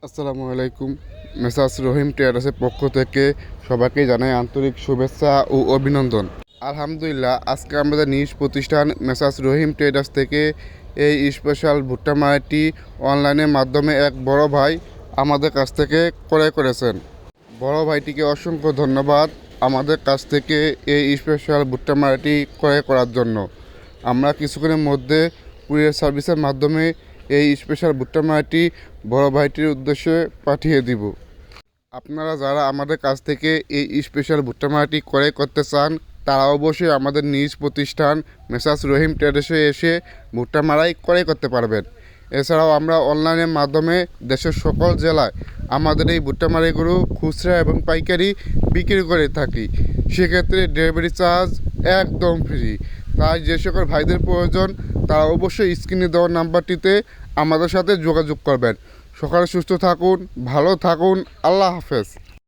আসসালামু আলাইকুম। মেসার্স রহিম ট্রেডার্সের পক্ষ থেকে সবাইকে জানাই আন্তরিক শুভেচ্ছা ও অভিনন্দন। আলহামদুলিল্লাহ, আজকে আমাদের নিজ প্রতিষ্ঠান মেসার্স রহিম ট্রেডার্স থেকে এই স্পেশাল ভুট্টা মাড়াইটি অনলাইনের মাধ্যমে এক বড় ভাই আমাদের কাছ থেকে ক্রয় করেছেন। বড় ভাইটিকে অসংখ্য ধন্যবাদ আমাদের কাছ থেকে এই স্পেশাল ভুট্টা মাড়াইটি ক্রয় করার জন্য। আমরা কিছুক্ষণের মধ্যে কুরিয়ার সার্ভিসের মাধ্যমে এই স্পেশাল ভুট্টা মাড়াইটি বড় ভাইটির উদ্দেশ্যে পাঠিয়ে দিব। আপনারা যারা আমাদের কাছ থেকে এই স্পেশাল ভুট্টা মাড়াইটি ক্রয় করতে চান তারা অবশ্যই আমাদের নিজ প্রতিষ্ঠান মেসার্স রহিম ট্রেডার্সে এসে ভুট্টা মাড়াই ক্রয় করতে পারবেন। এছাড়াও আমরা অনলাইনের মাধ্যমে দেশের সকল জেলায় আমাদের এই ভুট্টা মাড়াইগুলো খুচরা এবং পাইকারি বিক্রি করে থাকি। সেক্ষেত্রে ডেলিভারি চার্জ একদম ফ্রি। তাই যে সকল ভাইদের প্রয়োজন তারা অবশ্যই স্ক্রিনে দেওয়া নাম্বারটিতে আমাদের সাথে যোগাযোগ করবেন। সকালে সুস্থ থাকুন, ভালো থাকুন। আল্লাহ হাফেজ।